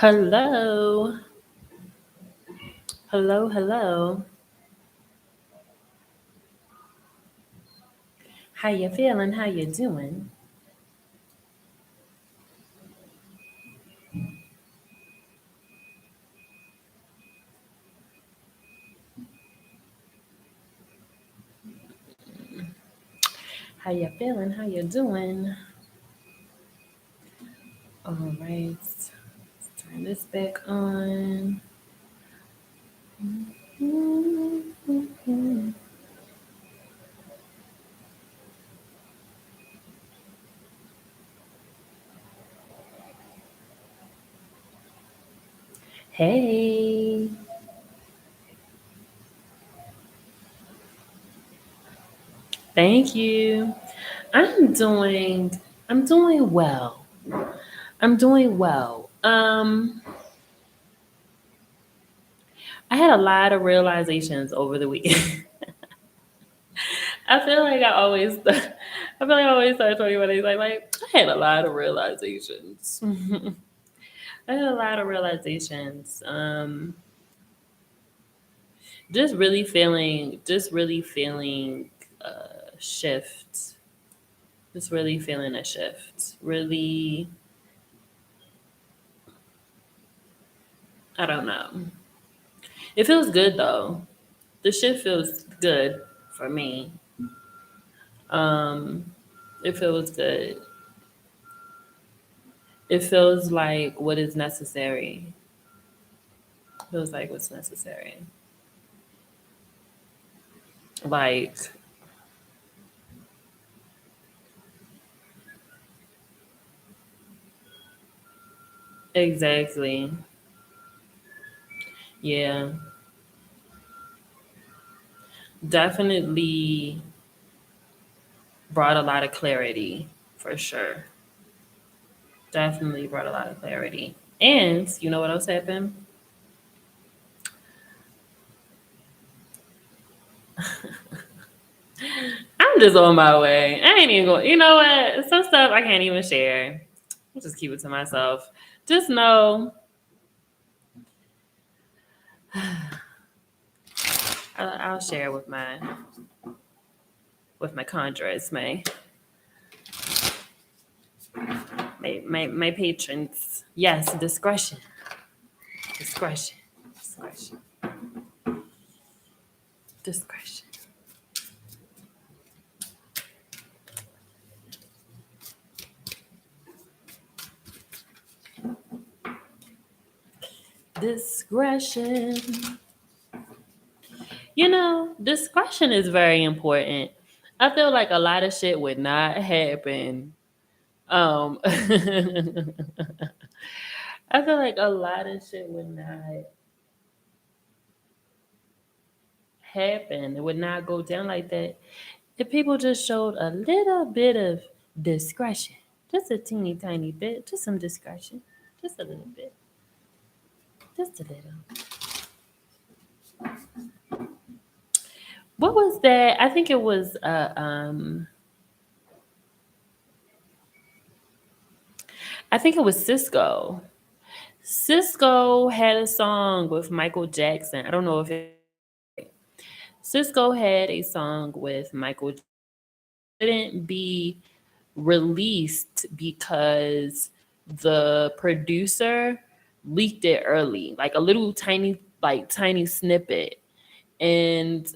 Hello. Hello, hello. How you feeling? How you doing? How you feeling? How you doing? All right. Let's turn this back on. Hey. Thank you. I'm doing I'm doing well. I'm doing well. I had a lot of realizations over the weekend. I feel like I feel like I always start talking about it like I had a lot of realizations. I had a lot of realizations. Just really feeling a shift. Just really feeling a shift. Really, I don't know. It feels good though. The shift feels good for me. Um, it feels good. It feels like what is necessary. Feels like what's necessary. Like exactly. Yeah. Definitely brought a lot of clarity for sure. Definitely brought a lot of clarity. And you know what else happened? I'm just on my way. I ain't even going. You know what? Some stuff I can't even share. I'll just keep it to myself. Just know I'll share with my contras, my patrons. Yes, discretion, discretion, discretion, discretion, discretion. Discretion is very important. I feel like a lot of shit would not happen. I feel like a lot of shit would not happen. It would not go down like that if people just showed a little bit of discretion. Just a teeny tiny bit. Just some discretion. Just a little bit. Just a little. What was that? I think it was Cisco. Cisco had a song with Michael Jackson. I don't know if Cisco had a song with Michael couldn't be released because the producer leaked it early, like a little tiny snippet. And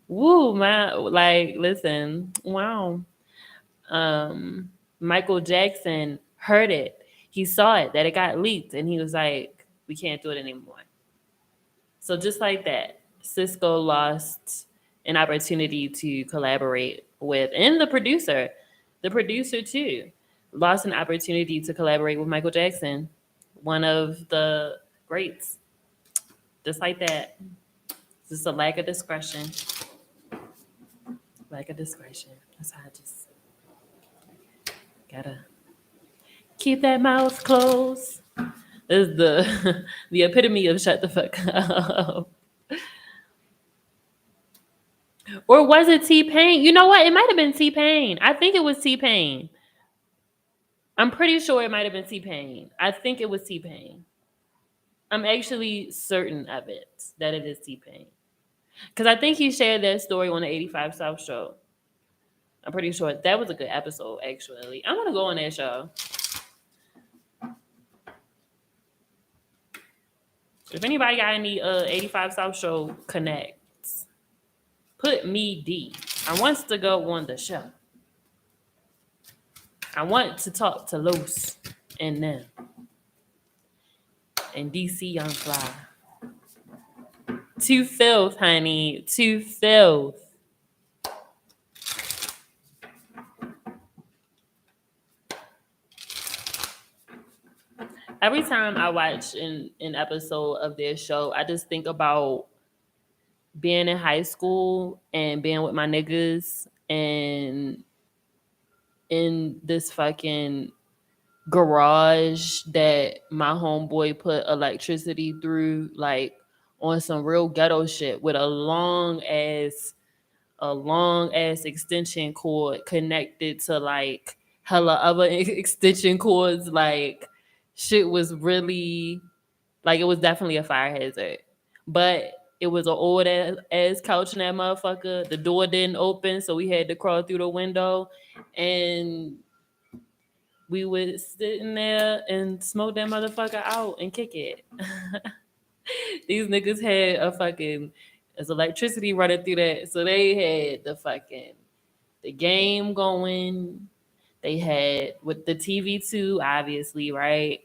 woo, listen, wow. Michael Jackson heard it. He saw it that it got leaked, and he was like, "We can't do it anymore." So just like that, Cisco lost an opportunity to collaborate with, and the producer too, lost an opportunity to collaborate with Michael Jackson, one of the greats. Just like that, just a lack of discretion. Lack of discretion. That's how I just gotta keep that mouth closed. This is the the epitome of shut the fuck up. Or was it T Pain? You know what? It might have been T Pain. I think it was T Pain. I'm pretty sure it might have been T-Pain. I think it was T-Pain. I'm actually certain of it that it is T-Pain. Because I think he shared that story on the 85 South show. I'm pretty sure that was a good episode, actually. I want to go on that show. If anybody got any 85 South show connects, put me D. I want to go on the show. I want to talk to Los and them. And DC Young Fly. To filth, honey. To filth. Every time I watch an episode of their show, I just think about being in high school and being with my niggas and in this fucking garage that my homeboy put electricity through, like on some real ghetto shit with a long ass extension cord connected to like hella other extension cords. Like shit was really like it was definitely a fire hazard. But it was an old ass couch in that motherfucker. The door didn't open, so we had to crawl through the window, and we would sit in there and smoke that motherfucker out and kick it. These niggas had a fucking there's electricity running through that. So they had the game going. They had with the TV too, obviously, right?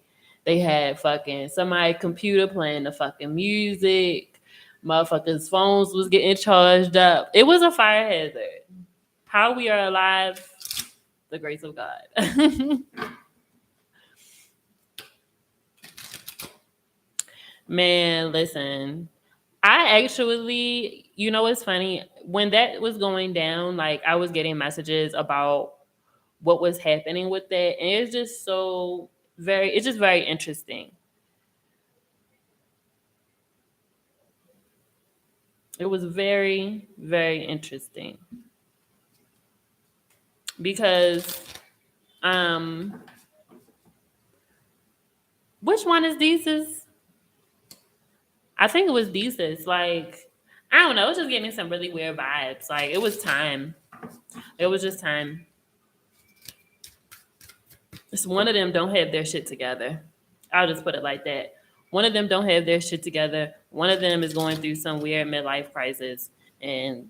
They had fucking somebody computer playing the fucking music. Motherfuckers' phones was getting charged up. It was a fire hazard. How we are alive, the grace of God. Man, listen. I actually, you know what's funny? When that was going down, like I was getting messages about what was happening with that. And it's just it's just very interesting. It was very, very interesting. Because which one is Desus? I think it was Desus. Like, I don't know, it was just getting some really weird vibes. Like it was time. It was just time. It's one of them don't have their shit together. I'll just put it like that. One of them don't have their shit together. One of them is going through some weird midlife crisis and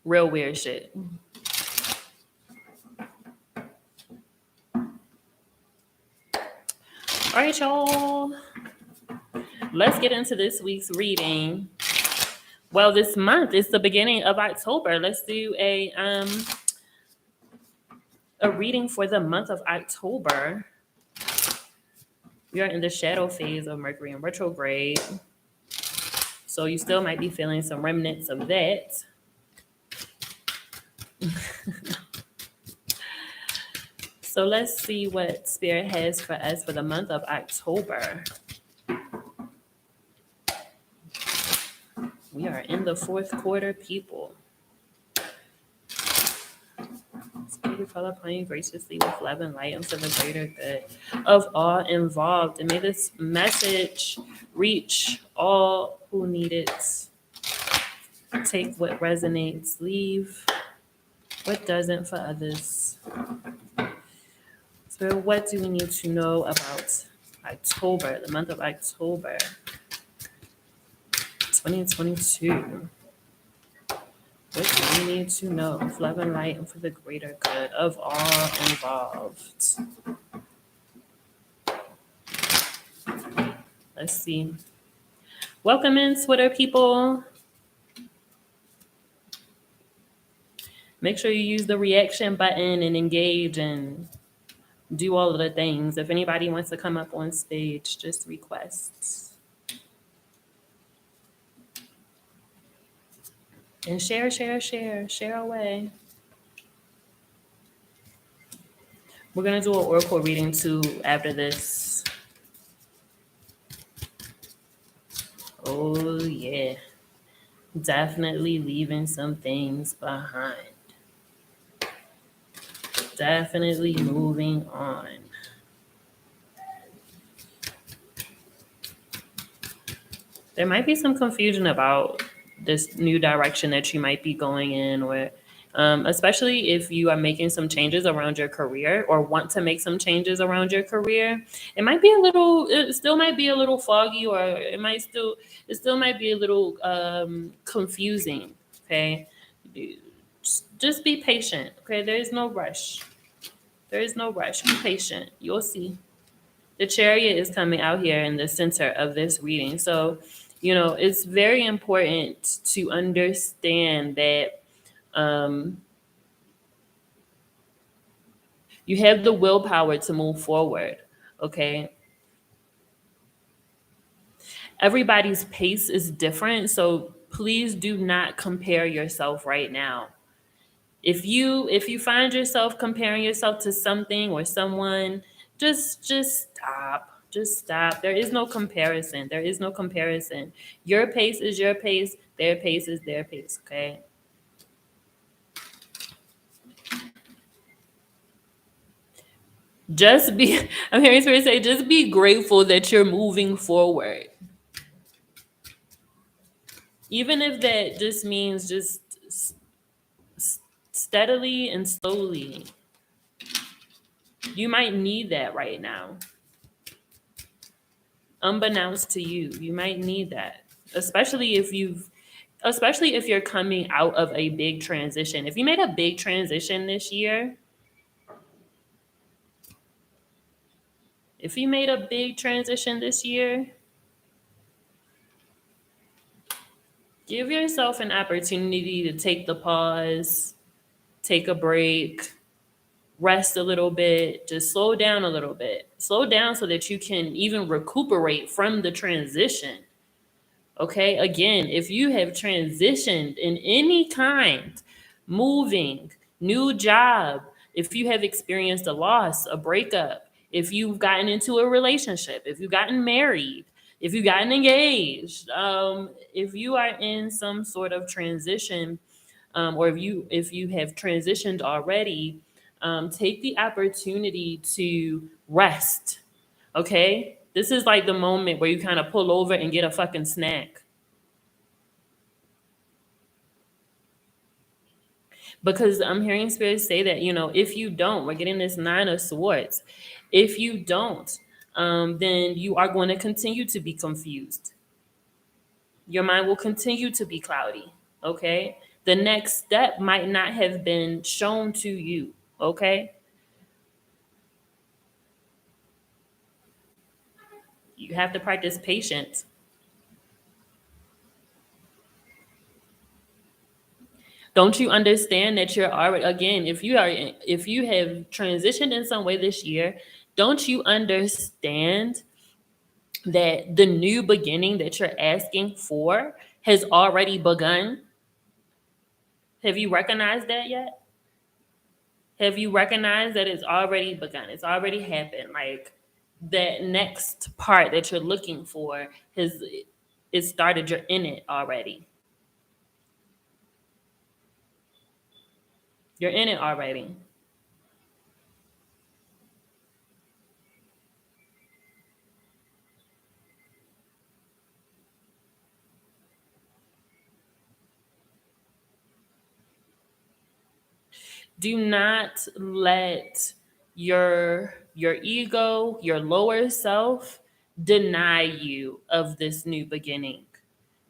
real weird shit. All right, y'all. Let's get into this week's reading. Well, this month is the beginning of October. Let's do a reading for the month of October. We are in the shadow phase of Mercury in retrograde. So you still might be feeling some remnants of that. So let's see what Spirit has for us for the month of October. We are in the fourth quarter, people. Spirit fall upon you graciously with love and light unto the greater good of all involved. And may this message reach all who need it. Take what resonates, leave what doesn't for others. So what do we need to know about October, the month of October 2022? What do we need to know of love and light and for the greater good of all involved? Let's see. Welcome in, Twitter people. Make sure you use the reaction button and engage and do all of the things. If anybody wants to come up on stage, just request. And share away. We're going to do an oracle reading too after this. Oh, yeah. Definitely leaving some things behind. Definitely moving on. There might be some confusion about this new direction that you might be going in, or especially if you are making some changes around your career or want to make some changes around your career. It still might be a little foggy, or it still might be a little confusing. Okay. Just be patient. Okay. There is no rush. There is no rush. Be patient. You'll see. The chariot is coming out here in the center of this reading. So, it's very important to understand that um, you have the willpower to move forward. Okay. Everybody's pace is different. So please do not compare yourself right now. If you find yourself comparing yourself to something or someone, just stop. Just stop. There is no comparison. There is no comparison. Your pace is your pace. Their pace is their pace. Okay. Just be. I'm hearing Spirit say, just be grateful that you're moving forward, even if that just means just steadily and slowly. You might need that right now, unbeknownst to you. You might need that, especially if you're coming out of a big transition. If you made a big transition this year, if you made a big transition this year, give yourself an opportunity to take the pause, take a break, rest a little bit, just slow down a little bit. Slow down so that you can even recuperate from the transition. Okay, again, if you have transitioned in any kind, moving, new job, if you have experienced a loss, a breakup, if you've gotten into a relationship, if you've gotten married, if you've gotten engaged, if you are in some sort of transition, or if you have transitioned already, take the opportunity to rest. Okay, this is like the moment where you kind of pull over and get a fucking snack. Because I'm hearing spirits say that, if you don't, we're getting this nine of swords. If you don't, then you are going to continue to be confused. Your mind will continue to be cloudy. Okay. The next step might not have been shown to you. Okay. You have to practice patience. Don't you understand that you're already, again, if you have transitioned in some way this year, don't you understand that the new beginning that you're asking for has already begun? Have you recognized that yet? Have you recognized that it's already begun? It's already happened. Like, that next part that you're looking for has it started. You're in it already. You're in it already. Do not let your ego, your lower self, deny you of this new beginning.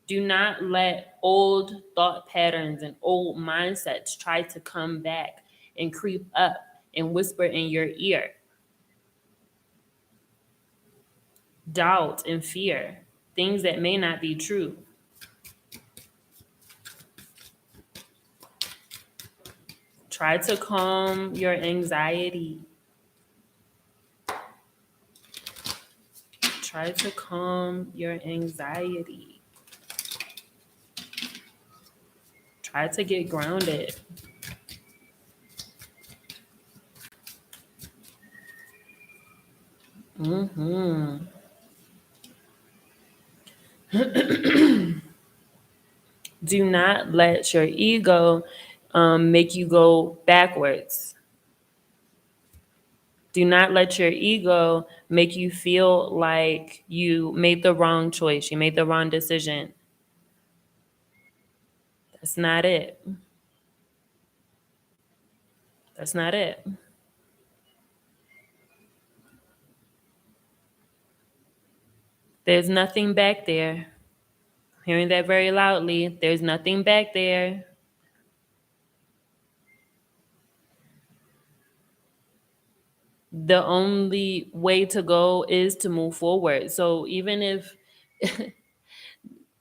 Do not let old thought patterns and old mindsets try to come back and creep up and whisper in your ear. Doubt and fear, things that may not be true. Try to calm your anxiety. Try to calm your anxiety. Try to get grounded. Do not let your ego make you go backwards. Do not let your ego make you feel like you made the wrong choice, you made the wrong decision. That's not it. That's not it. There's nothing back there. Hearing that very loudly, there's nothing back there. The only way to go is to move forward. So even if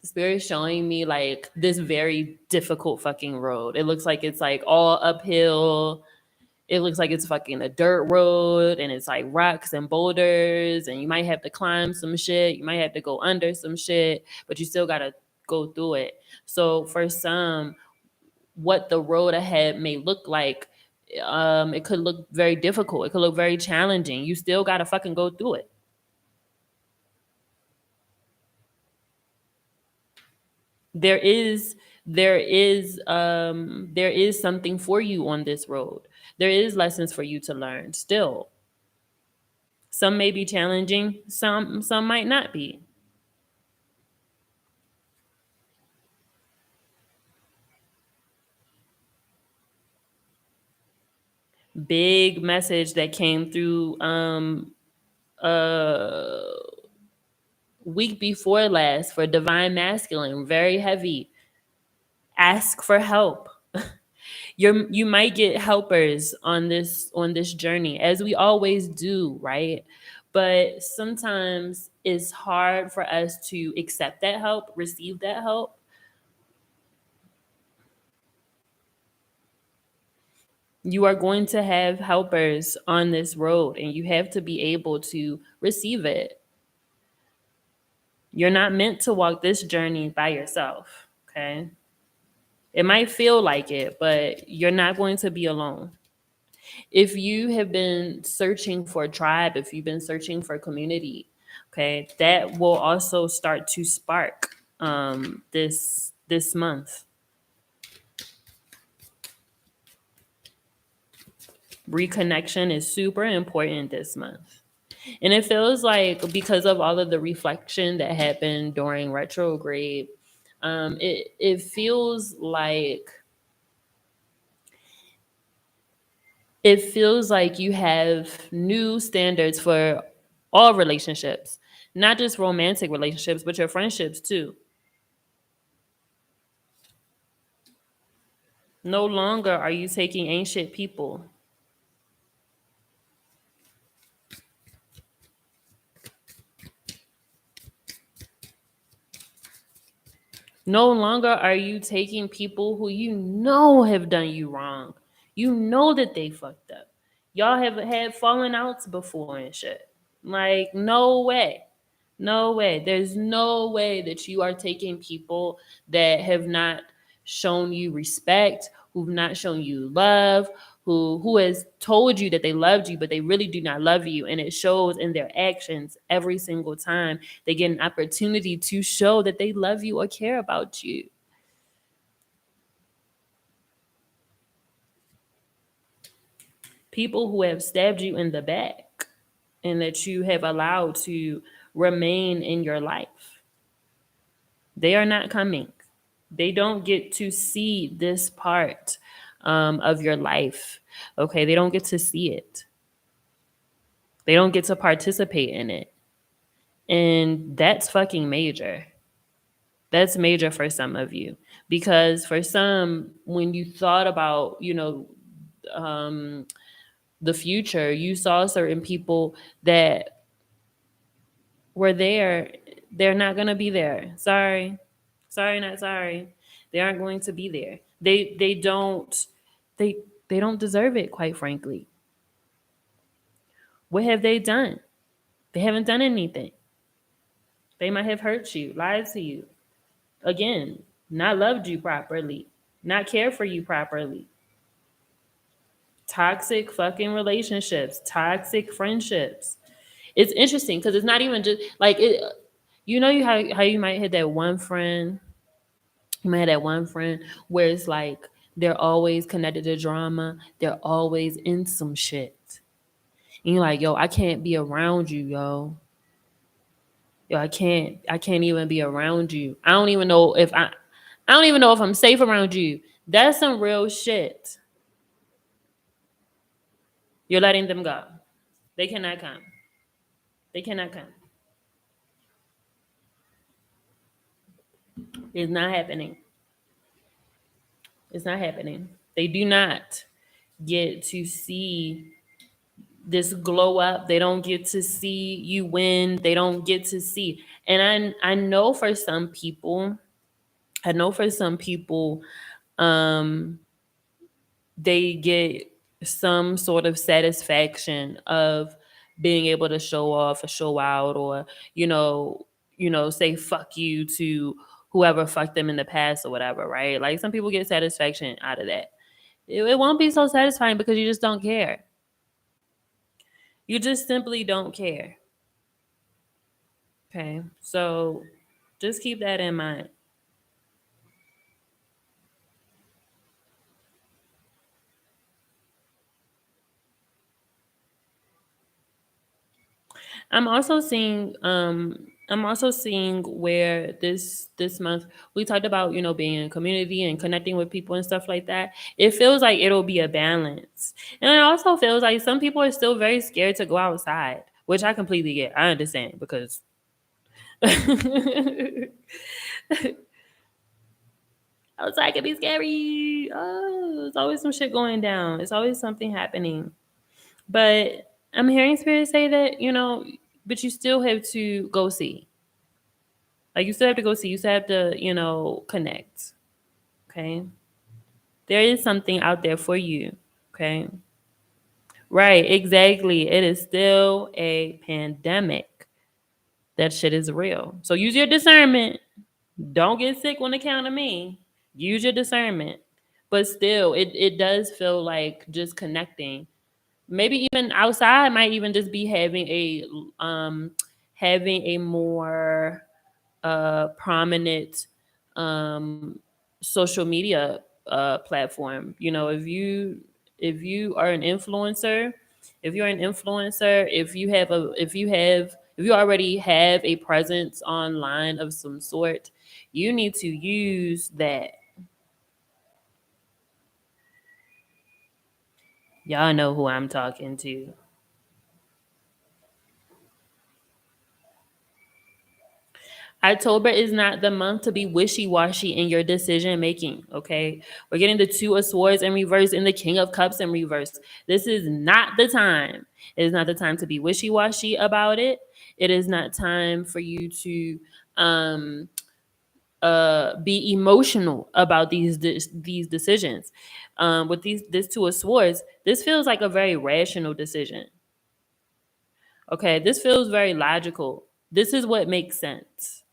Spirit is showing me like this very difficult fucking road, it looks like it's like all uphill. It looks like it's fucking a dirt road and it's like rocks and boulders and you might have to climb some shit. You might have to go under some shit, but you still gotta go through it. So for some, what the road ahead may look like, it could look very difficult. It could look very challenging. You still gotta fucking go through it. There is there is something for you on this road. There is lessons for you to learn still. Some may be challenging, some might not be. Big message that came through uh week before last for divine masculine, very heavy. Ask for help. You might get helpers on this journey, as we always do, right? But sometimes it's hard for us to accept that help, receive that help. You are going to have helpers on this road and you have to be able to receive it. You're not meant to walk this journey by yourself, okay? It might feel like it, but you're not going to be alone. If you have been searching for a tribe, if you've been searching for community, okay, that will also start to spark this month. Reconnection is super important this month. And it feels like because of all of the reflection that happened during retrograde, it feels like you have new standards for all relationships, not just romantic relationships, but your friendships too. No longer are you taking ancient people. No longer are you taking people who you know have done you wrong. You know that they fucked up. Y'all have had falling outs before and shit. Like, no way. No way. There's no way that you are taking people that have not shown you respect, who've not shown you love, who has told you that they loved you, but they really do not love you. And it shows in their actions every single time they get an opportunity to show that they love you or care about you. People who have stabbed you in the back and that you have allowed to remain in your life. They are not coming. They don't get to see this part of your life. Okay, they don't get to see it. They don't get to participate in it. And that's fucking major. That's major for some of you. Because for some, when you thought about, um, the future, you saw certain people that were there. They're not going to be there. Sorry. Sorry, not sorry. They aren't going to be there. They don't they they don't deserve it, quite frankly. What have they done? They haven't done anything. They might have hurt you, lied to you. Again, not loved you properly, not cared for you properly. Toxic fucking relationships, toxic friendships. It's interesting because it's not even just like it. You know how you might hit that one friend You might have that one friend where it's like they're always connected to drama. They're always in some shit. And you're like, yo, I can't be around you, yo. Yo, I can't even be around you. I don't even know if I'm safe around you. That's some real shit. You're letting them go. They cannot come. They cannot come. It's not happening. It's not happening. They do not get to see this glow up. They don't get to see you win. They don't get to see. And I know for some people, I know for some people, um, they get some sort of satisfaction of being able to show off or show out, or you know say fuck you to whoever fucked them in the past or whatever, right? Like some people get satisfaction out of that. It won't be so satisfying because you just don't care. You just simply don't care. Okay, so just keep that in mind. I'm also seeing where this month we talked about, being in community and connecting with people and stuff like that. It feels like it'll be a balance. And it also feels like some people are still very scared to go outside, which I completely get. I understand because outside can be scary. Oh, there's always some shit going down. It's always something happening. But I'm hearing spirit say that, but you still have to go see. Like you still have to go see. You still have to, connect. Okay. There is something out there for you. Okay. Right, exactly. It is still a pandemic. That shit is real. So use your discernment. Don't get sick on account of me. Use your discernment. But still, it does feel like just connecting. Maybe even outside might even just be having a more prominent um, social media platform. If you are an influencer, if you already have a presence online of some sort, you need to use that. Y'all know who I'm talking to. October is not the month to be wishy-washy in your decision making, okay? We're getting the Two of Swords in reverse and the King of Cups in reverse. This is not the time. It is not the time to be wishy-washy about it. It is not time for you to um be emotional about these decisions. With this Two of Swords, this feels like a very rational decision. Okay, this feels very logical. This is what makes sense.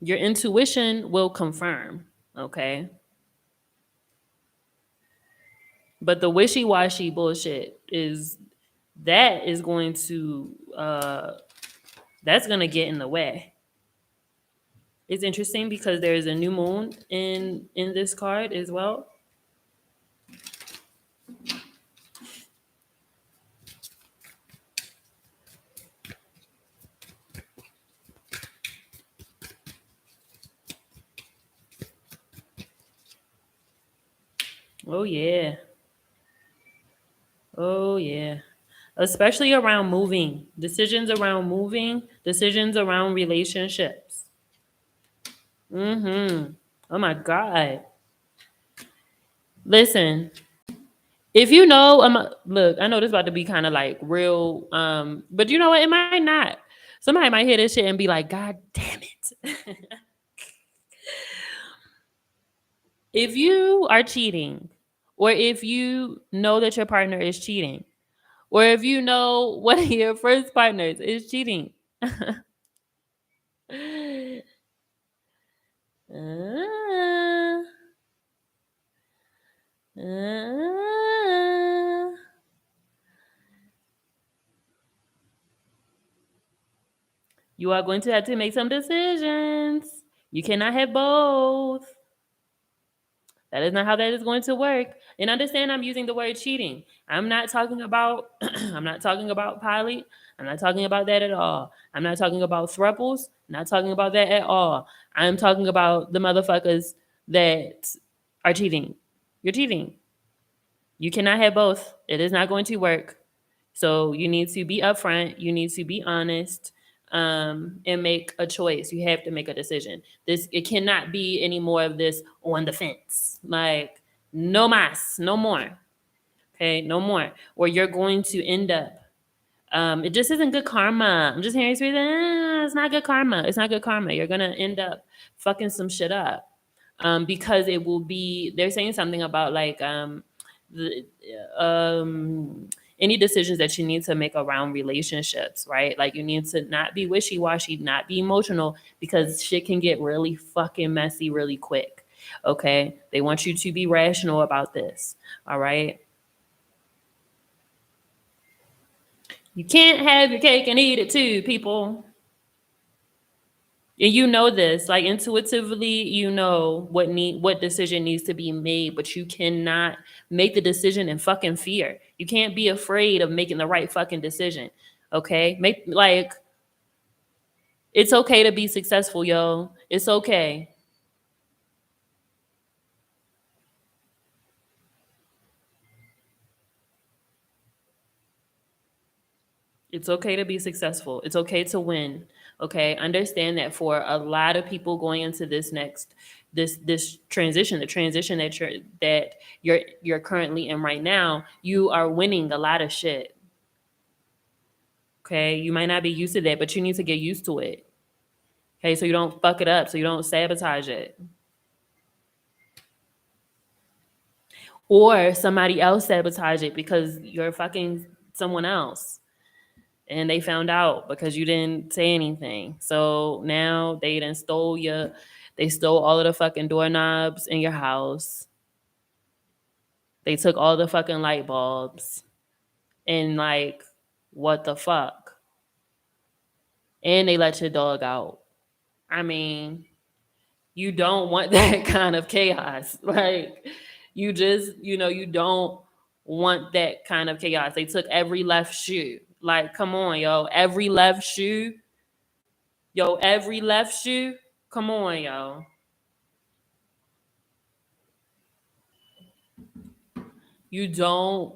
Your intuition will confirm, okay? But the wishy-washy bullshit is going to that's going to get in the way. It's interesting because there's a new moon in this card as well. Oh yeah. Oh yeah. Especially around moving. Decisions around relationships. Mhm. Oh my god. Listen, if you know, look, I know this is about to be kind of like real, but you know what? It might not. Somebody might hear this shit and be like, "God damn it!" If you are cheating, or if you know that your partner is cheating, or if you know one of your first partners is cheating, uh, uh, You are going to have to make some decisions. You cannot have both. That is not how that is going to work. And understand I'm using the word cheating. I'm not talking about I'm not talking about poly. I'm not talking about that at all. I'm not talking about thruples. Not talking about that at all. I'm talking about the motherfuckers that are cheating. You're cheating. You cannot have both. It is not going to work. So you need to be upfront. You need to be honest, and make a choice. You have to make a decision. This it cannot be any more of this on the fence. Like no mas, no more. Okay, no more. Or you're going to end up. It just isn't good karma. I'm just hearing you say, it's not good karma. It's not good karma. You're gonna end up fucking some shit up, because it will be. They're saying something about like the any decisions that you need to make around relationships, right? Like you need to not be wishy-washy, not be emotional, because shit can get really fucking messy really quick. Okay? They want you to be rational about this. All right? You can't have your cake and eat it too, people. And you know this, like intuitively, you know what decision needs to be made, but you cannot make the decision in fucking fear. You can't be afraid of making the right fucking decision. Okay? Make like it's okay to be successful, yo. It's okay. It's okay to be successful. It's okay to win. Okay? Understand that for a lot of people going into this transition, the transition that you're currently in right now, you are winning a lot of shit. Okay? You might not be used to that, but you need to get used to it. Okay? So you don't fuck it up, so you don't sabotage it. Or somebody else sabotage it because you're fucking someone else. And they found out because you didn't say anything. So now they stole all of the fucking doorknobs in your house. They took all the fucking light bulbs. And like, what the fuck? And they let your dog out. I mean, you don't want that kind of chaos. Like, you don't want that kind of chaos. They took every left shoe. Like, come on, yo. Every left shoe. Yo, every left shoe. Come on, yo. You don't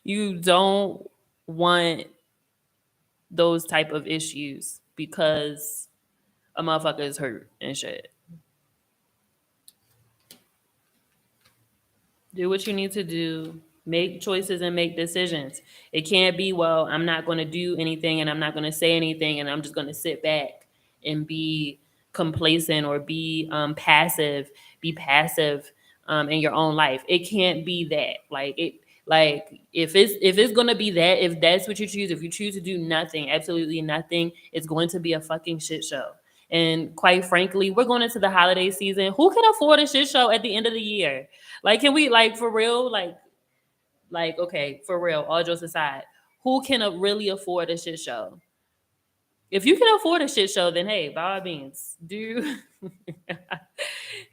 you don't want those type of issues because a motherfucker is hurt and shit. Do what you need to do. Make choices and make decisions. It can't be, well, I'm not going to do anything and I'm not going to say anything and I'm just going to sit back and be complacent or be passive in your own life. It can't be that. Like if it's going to be that, if that's what you choose, if you choose to do nothing, absolutely nothing, it's going to be a fucking shit show. And quite frankly, we're going into the holiday season. Who can afford a shit show at the end of the year? Like, can we like for real? Like okay, for real. All jokes aside, who can really afford a shit show? If you can afford a shit show, then hey, by all means, do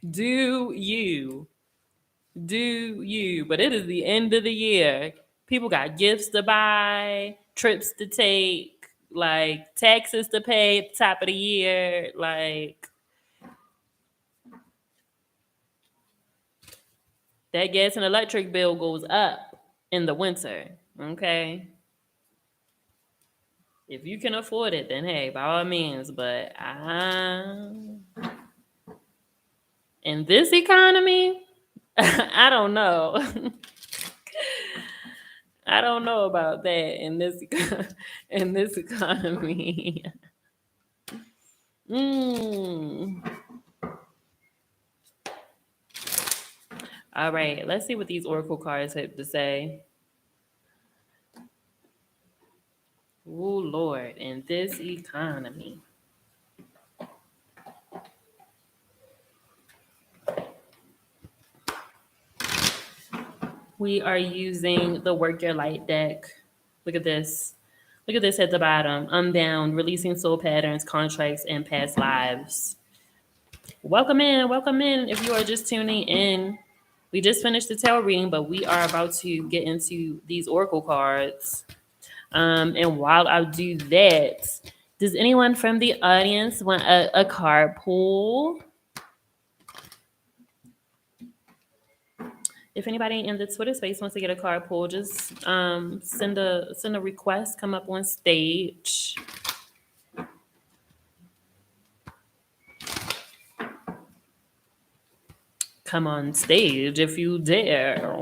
do you do you? But it is the end of the year. People got gifts to buy, trips to take, like taxes to pay at the top of the year. Like that gas and electric bill goes up in the winter. Okay. If you can afford it, then hey, by all means. But in this economy, I don't know. I don't know about that in this in this economy. mm. All right, let's see what these oracle cards have to say. Oh Lord, in this economy. We are using the Work Your Light deck. Look at this. Look at this at the bottom. Unbound, releasing soul patterns, contracts, and past lives. Welcome in, welcome in. If you are just tuning in, we just finished the tarot reading, but we are about to get into these oracle cards. And while I do that, does anyone from the audience want a card pull? If anybody in the Twitter space wants to get a card pull, just send a request, come up on stage. Come on stage if you dare.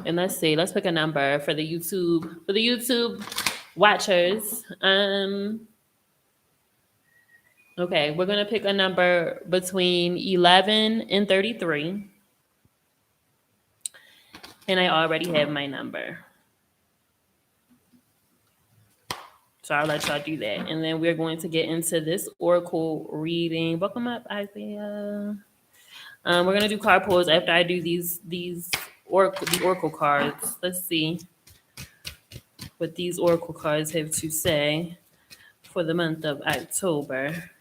And let's see, let's pick a number for the YouTube watchers. Okay, we're gonna pick a number between 11 and 33. And I already have my number. So I'll let y'all do that. And then we're going to get into this oracle reading. Welcome up, Isaiah. We're gonna do card pulls after I do the oracle cards. Let's see what these oracle cards have to say for the month of October.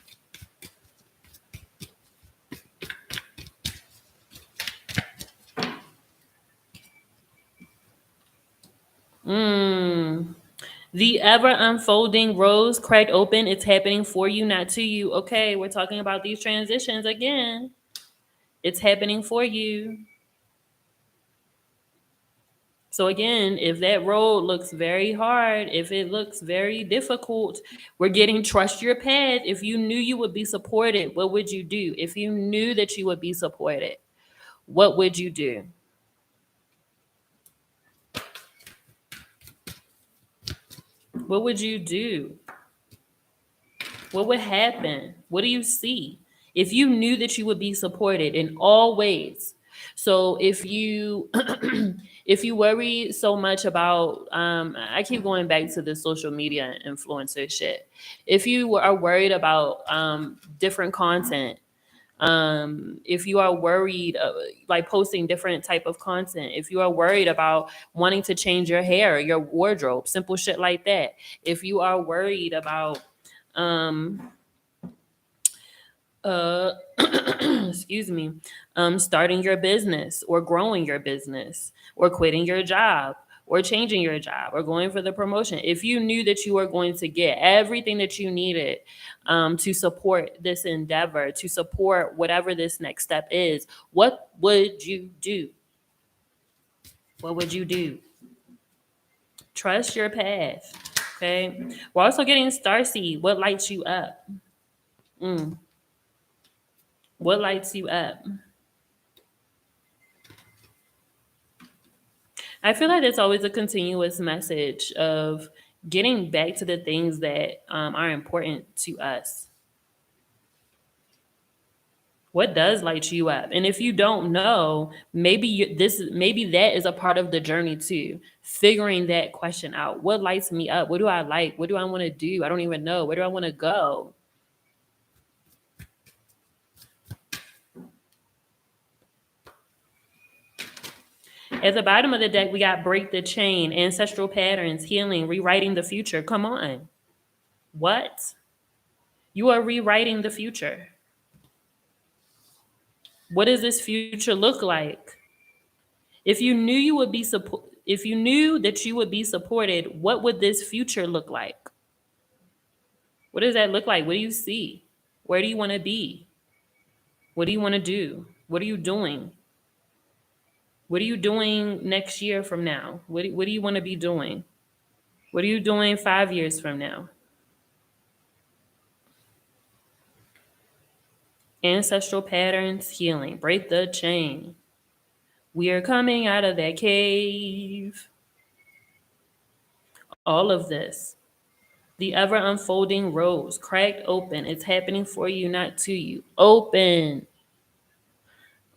The ever unfolding rose cracked open. It's happening for you, not to you. Okay, we're talking about these transitions again. It's happening for you. So again, if that road looks very hard, if it looks very difficult, we're getting trust your path. If you knew you would be supported, what would you do? If you knew that you would be supported, what would you do? What would you do? What would happen? What do you see? If you knew that you would be supported in all ways. So if you if you worry so much about I keep going back to the social media influencer shit. If you are worried about different content, if you are worried like posting different type of content, if you are worried about wanting to change your hair, your wardrobe, simple shit like that, if you are worried about um uh excuse me, starting your business or growing your business or quitting your job or changing your job or going for the promotion, if you knew that you were going to get everything that you needed to support this endeavor, to support whatever this next step is, what would you do? What would you do? Trust your path. Okay, we're also getting starseed. What lights you up? What lights you up? I feel like it's always a continuous message of getting back to the things that are important to us. What does light you up? And if you don't know, maybe that is a part of the journey too. Figuring that question out. What lights me up? What do I like? What do I want to do? I don't even know. Where do I want to go? At the bottom of the deck, we got break the chain, ancestral patterns, healing, rewriting the future. Come on. What? You are rewriting the future. What does this future look like? If you knew you would be if you knew that you would be supported, what would this future look like? What does that look like? What do you see? Where do you want to be? What do you want to do? What are you doing? What are you doing next year from now? What do you want to be doing? What are you doing 5 years from now? Ancestral patterns, healing, break the chain. We are coming out of that cave. All of this. The ever unfolding rose, cracked open. It's happening for you, not to you. Open.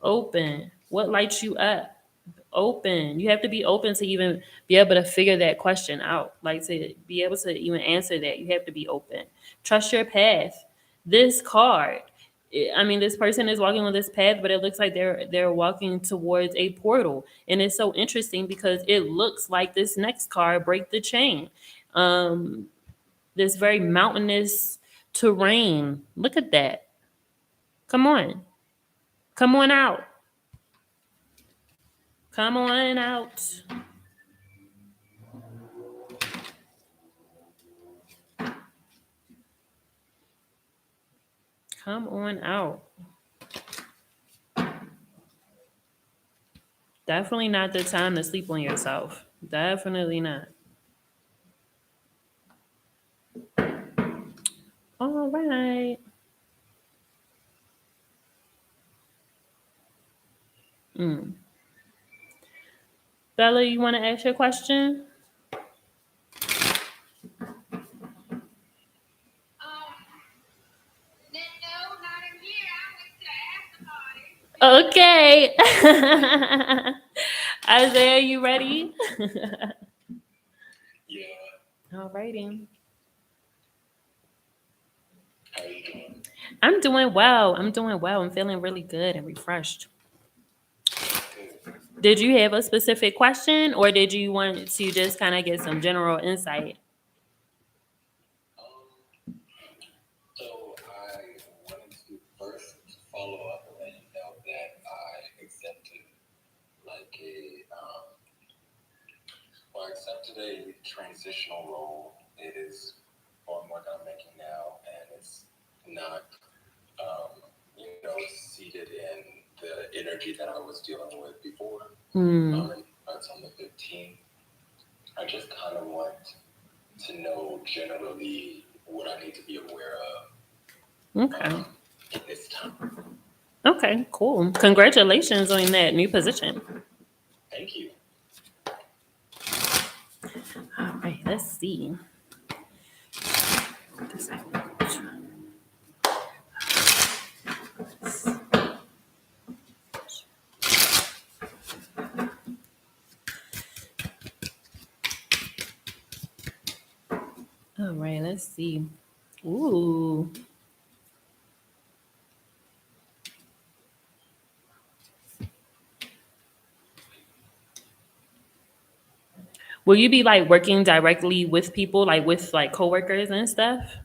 Open. What lights you up? open. You have to be open to even be able to figure that question out. Like to be able to even answer that, you have to be open. Trust your path. This card, I mean, this person is walking on this path, but it looks like they're walking towards a portal, and it's so interesting because it looks like this next card, break the chain. Um, this very mountainous terrain. Look at that. Come on, come on out. Come on out. Come on out. Definitely not the time to sleep on yourself. Definitely not. All right. Mm. Bella, you want to ask your question? Okay. Isaiah, you ready? All righty. I'm doing well. I'm doing well. I'm feeling really good and refreshed. Did you have a specific question or did you want to just kind of get some general insight? Hmm. Okay. Okay, cool. Congratulations on that new position. All right, let's see. All right, let's see. Ooh. Will you be like working directly with people, like with like coworkers and stuff?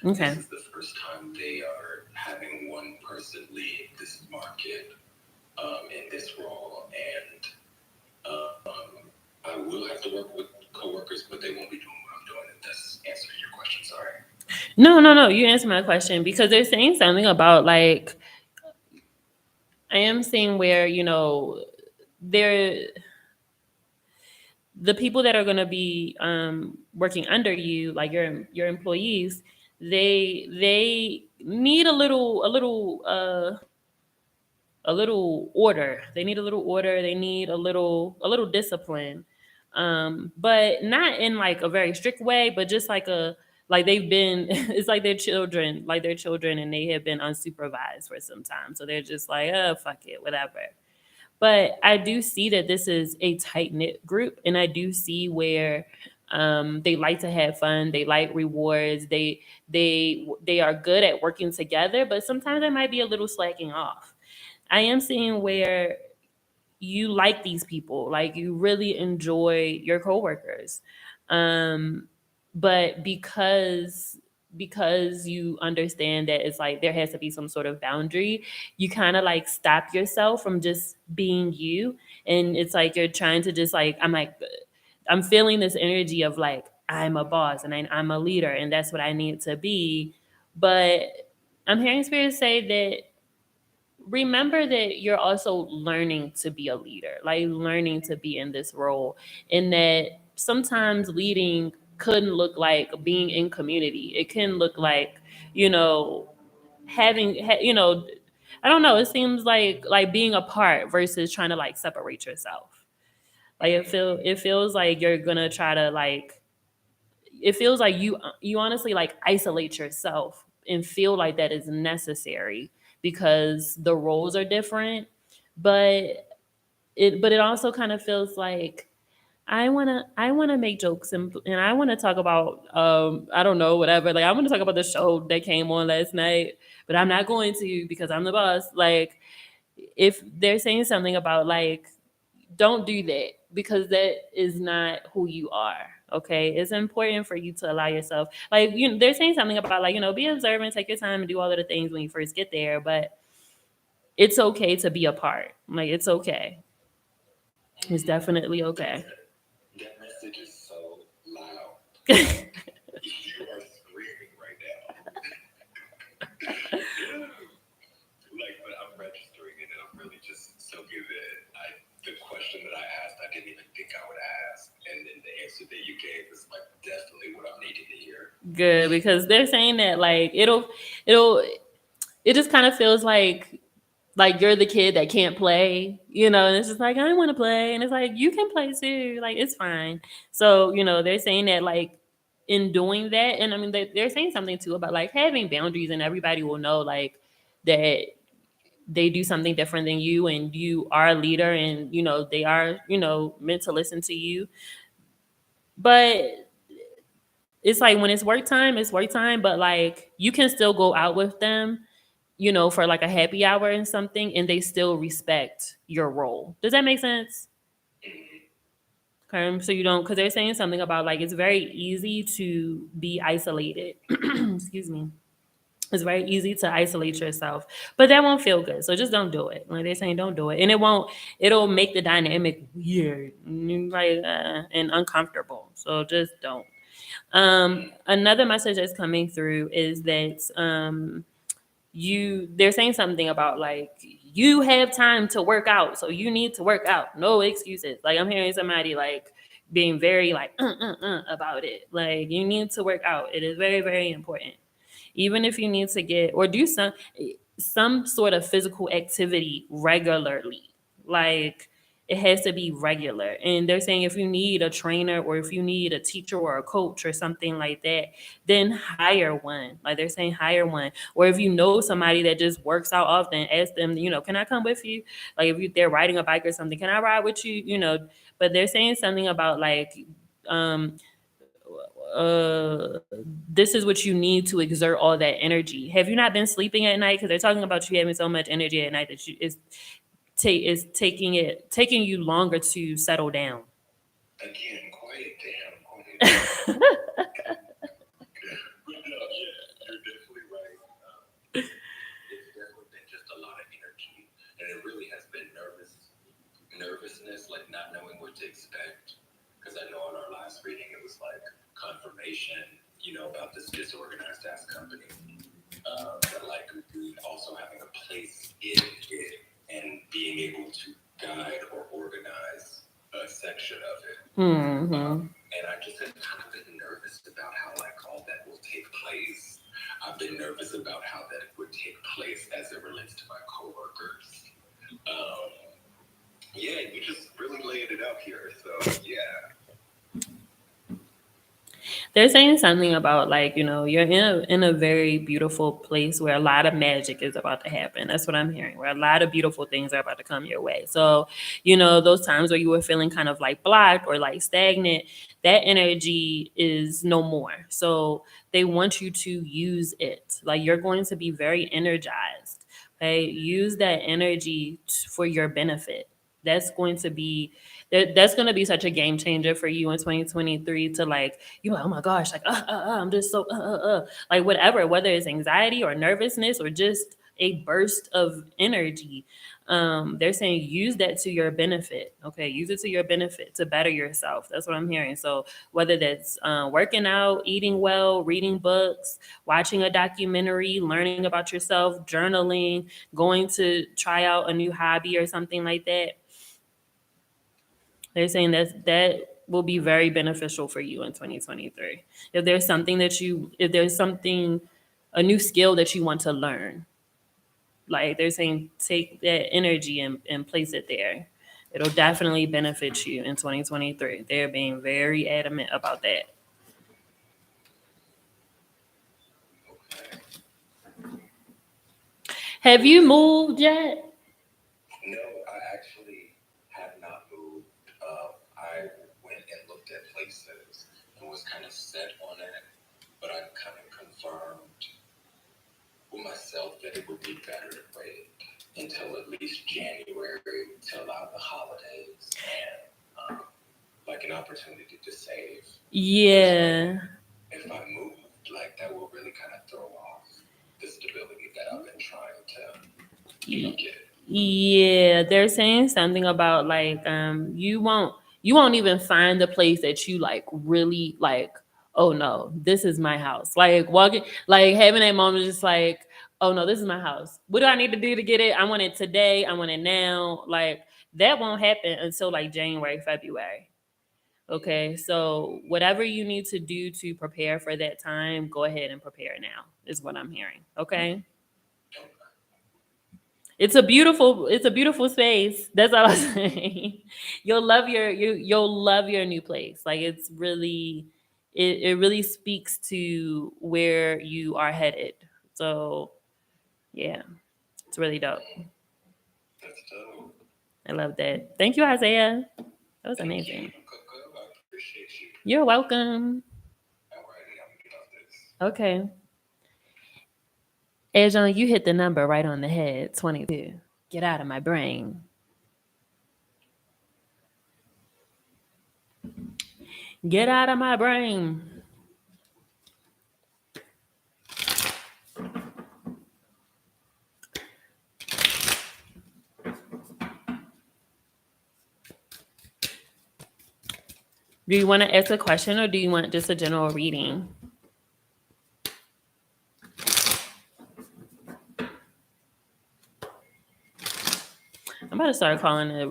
Okay. No, no, no. You answered my question because they're saying something about like I am seeing where they're the people that are going to be working under you, like your employees, they need a little order. They need a little order. They need a little discipline, but not in like a very strict way, but just like they've been. It's like they're children, and they have been unsupervised for some time. So they're just like, oh fuck it, whatever. But I do see that this is a tight knit group, and I do see where they like to have fun. They like rewards. They are good at working together, but sometimes they might be a little slacking off. I am seeing where you like these people, like you really enjoy your coworkers, um, but because you understand that it's like there has to be some sort of boundary, you kind of like stop yourself from just being you, and it's like you're trying to just like I'm feeling this energy of like I'm a boss and I'm a leader and that's what I need to be, but I'm hearing spirit say that remember that you're also learning to be a leader, like learning to be in this role, and that sometimes leading couldn't look like being in community. It can look like, you know, I don't know. It seems like being apart versus trying to like separate yourself. Like it feels like you're gonna try to like it feels like you honestly like isolate yourself and feel like that is necessary because the roles are different. But it also kind of feels like I wanna make jokes and I wanna talk about I don't know, whatever. Like I wanna talk about the show that came on last night, but I'm not going to because I'm the boss. Like if they're saying something about like don't do that because that is not who you are. Okay, it's important for you to allow yourself, like they're saying something about like be observant, take your time, and do all of the things when you first get there. But it's okay to be apart. Like it's okay. It's definitely okay. That message is so loud. You are screaming right now. But I'm registering it and I'm really just soaking it. The question that I asked, I didn't even think I would ask. And then the answer that you gave is like definitely what I'm needing to hear. Good, because they're saying that like it'll it just kind of feels like you're the kid that can't play, and it's just like I want to play, and it's like you can play too, like it's fine. So they're saying that like in doing that, and I mean they're saying something too about like having boundaries, and everybody will know like that they do something different than you, and you are a leader, and they are meant to listen to you. But it's like when it's work time, but like you can still go out with them, for like a happy hour and something, and they still respect your role. Does that make sense? Okay, so you don't, because they're saying something about like it's very easy to be isolated. Excuse me. It's very easy to isolate yourself, but that won't feel good. So just don't do it. Like they're saying, don't do it, and it won't. It'll make the dynamic weird, like and uncomfortable. So just don't. Another message that's coming through is that they're saying something about like you have time to work out, so you need to work out, no excuses. Like I'm hearing somebody like being very like about it, like you need to work out, it is very very important, even if you need to get or do some sort of physical activity regularly. Like it has to be regular. And they're saying if you need a trainer or if you need a teacher or a coach or something like that, then hire one. Like they're saying hire one. Or if you know somebody that just works out often, ask them, can I come with you? Like if they're riding a bike or something, can I ride with you? But they're saying something about like um this is what you need to exert all that energy. Have you not been sleeping at night? Because they're talking about you having so much energy at night that is taking you longer to settle down. Again, quiet down, quiet down. But no, yeah, you're definitely right. It's definitely been just a lot of energy, and it really has been nervousness, like not knowing what to expect. Because I know on our last reading, it was like confirmation, about this disorganized ass company, but like also having a place in it and being able to guide or organize a section of it. And I just have kind of been nervous about how like all that will take place. I've been nervous about how that would take place as it relates to my coworkers. Yeah, you just really laid it out here. So yeah. They're saying something about like you're in a very beautiful place where a lot of magic is about to happen. That's what I'm hearing, where a lot of beautiful things are about to come your way. So those times where you were feeling kind of like blocked or like stagnant, that energy is no more. So they want you to use it. Like you're going to be very energized. Okay, use that energy for your benefit. That's going to be that's going to be such a game changer for you in 2023 to like like, oh my gosh, like I'm just so like whatever, whether it's anxiety or nervousness or just a burst of energy. They're saying use that to your benefit. Okay, use it to your benefit to better yourself. That's what I'm hearing. So whether that's working out, eating well, reading books, watching a documentary, learning about yourself, journaling, going to try out a new hobby or something like that, they're saying that will be very beneficial for you in 2023. If there's something, a new skill that you want to learn, like they're saying, take that energy and place it there. It'll definitely benefit you in 2023. They're being very adamant about that. Have you moved yet? No, I actually have not moved. I went and looked at places and was kind of set on it, but I kind of confirmed with myself that it would be better to wait until at least January to allow the holidays and like an opportunity to save. Yeah. If I moved, like that will really kind of throw off the stability that I've been trying to, get. Yeah, they're saying something about like you won't even find the place that you like really like, oh no, this is my house. Like walking like having that moment just like, oh no, this is my house. What do I need to do to get it? I want it today, I want it now. Like that won't happen until like January, February. Okay. So whatever you need to do to prepare for that time, go ahead and prepare now, is what I'm hearing. Okay. It's a beautiful space. That's all I'm saying. You'll love your new place. Like it's really it really speaks to where you are headed. So yeah, it's really dope. That's dope. I love that. Thank you, Isaiah. That was Thank you, amazing. Coco. I appreciate you. You're welcome. Alrighty, I'm gonna get off this. Okay. Ejon, you hit the number right on the head. 22. Get out of my brain. Get out of my brain. Do you want to ask a question or do you want just a general reading? I'm about to start calling it.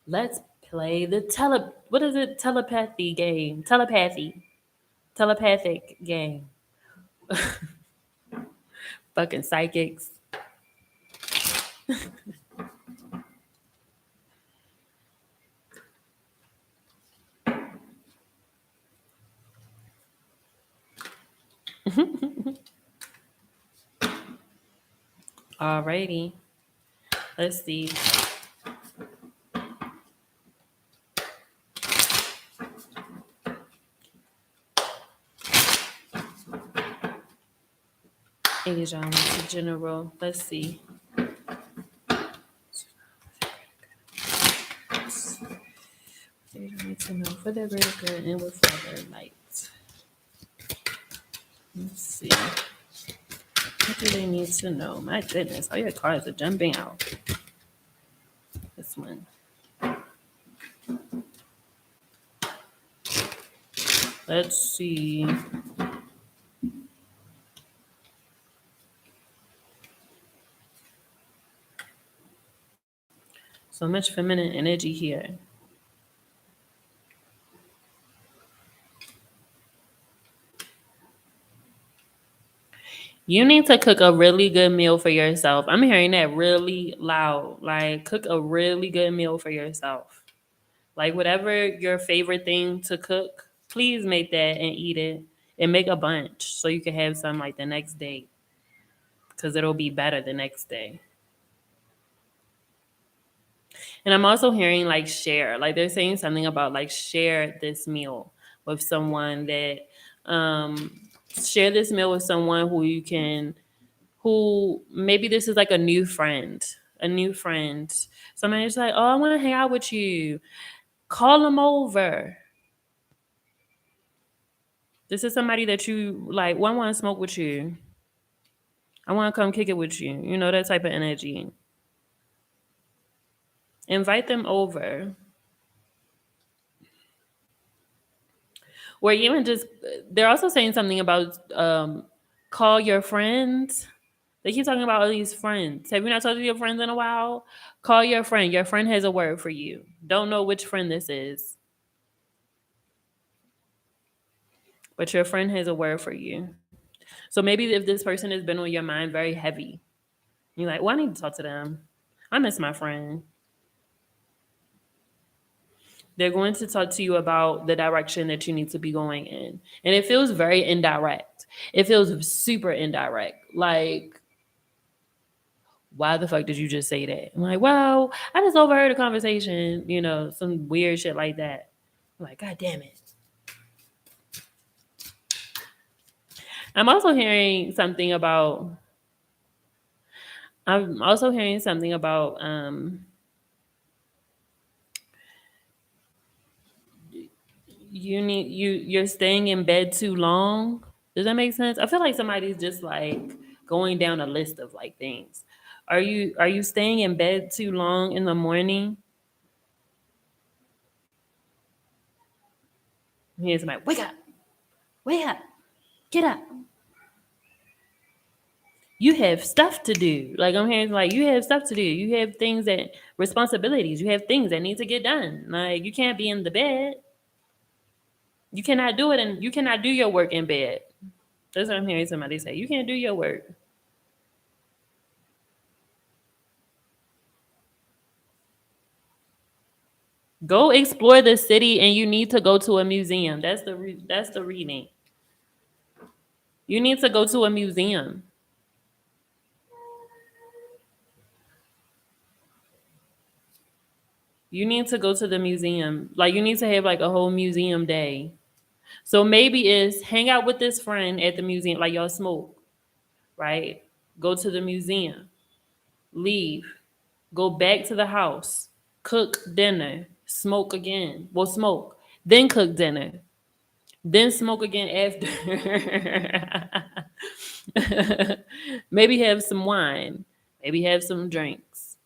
Let's play the What is it? Telepathy game. Telepathic game. Fucking psychics. Alrighty. Let's see. Asia, what's the general? Let's see. They don't need to know for their greater good and with further light. Let's see. What do they need to know? My goodness, all your cards are jumping out. This one. Let's see. So much feminine energy here. You need to cook a really good meal for yourself. I'm hearing that really loud. Like, cook a really good meal for yourself. Like, whatever your favorite thing to cook, please make that and eat it. And make a bunch so you can have some like the next day because it'll be better the next day. And I'm also hearing like share. Like, they're saying something about like share this meal with someone that, share this meal with someone who you can who maybe this is like a new friend. Somebody's like, oh, I want to hang out with you. Call them over. This is somebody that you like, well, I want to smoke with you. I want to come kick it with you. You know, that type of energy. Invite them over. Or even just, they're also saying something about call your friends. They keep talking about all these friends. Have you not talked to your friends in a while? Call your friend. Your friend has a word for you. Don't know which friend this is, but your friend has a word for you. So maybe if this person has been on your mind very heavy, you're like, well, I need to talk to them. I miss my friend. They're going to talk to you about the direction that you need to be going in. And it feels very indirect. It feels super indirect. Like why the fuck did you just say that? I'm like, well, I just overheard a conversation, some weird shit like that. I'm like, God damn it. I'm also hearing something about I'm also hearing something about you're staying in bed too long. Does that make sense? I feel like somebody's just like going down a list of like things. Are you staying in bed too long in the morning? Here's somebody, wake up, get up. You have stuff to do. Like I'm hearing like you have stuff to do. You have things that responsibilities. You have things that need to get done. Like you can't be in the bed. You cannot do it and you cannot do your work in bed. That's what I'm hearing somebody say. You can't do your work. Go explore the city and you need to go to a museum. That's the reading. You need to go to a museum. You need to go to the museum. Like you need to have like a whole museum day. So maybe is hang out with this friend at the museum, like y'all smoke, right? Go to the museum, leave, go back to the house, cook dinner, smoke again. Well, smoke, then cook dinner, then smoke again after. Maybe have some wine, maybe have some drinks.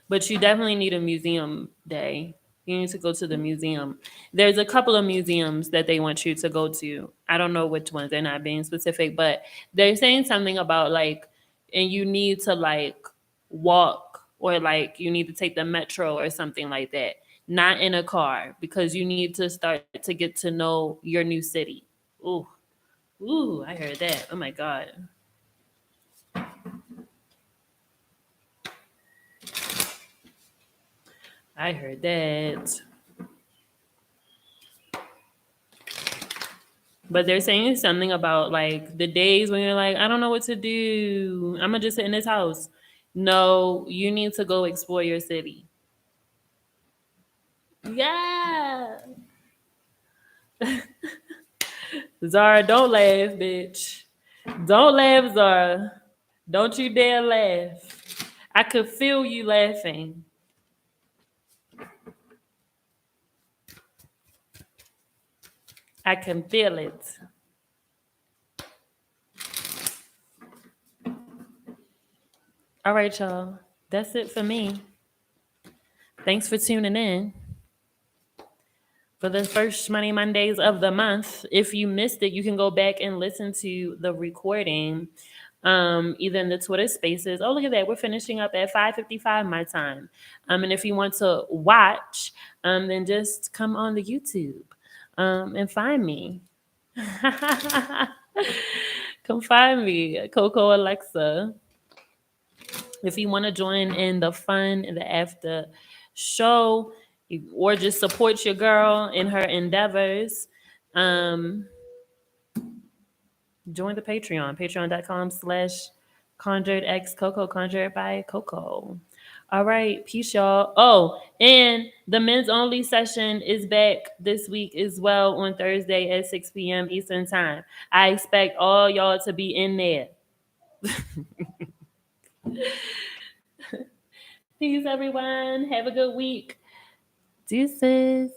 But you definitely need a museum day. You need to go to the museum. There's a couple of museums that they want you to go to. I don't know which ones. They're not being specific, but they're saying something about like, and you need to like walk or like you need to take the metro or something like that. Not in a car because you need to start to get to know your new city. Ooh, ooh, I heard that. Oh my God. I heard that. But they're saying something about like the days when you're like, I don't know what to do. I'm gonna just sit in this house. No, you need to go explore your city. Yeah. Zara, don't laugh, bitch. Don't laugh, Zara. Don't you dare laugh. I could feel you laughing. I can feel it. All right, y'all. That's it for me. Thanks for tuning in for the first Money Mondays of the month. If you missed it, you can go back and listen to the recording, either in the Twitter Spaces. Oh, look at that! We're finishing up at 5:55 my time. And if you want to watch, then just come on the YouTube, and find me. Come find me, Coco Alexa. If you want to join in the fun in the after show or just support your girl in her endeavors, um, join the Patreon, patreon.com/conjuredx Coco, conjured by Coco. All right, peace, y'all. Oh, and the men's only session is back this week as well on Thursday at 6 p.m. Eastern Time. I expect all y'all to be in there. Peace, everyone. Have a good week. Deuces.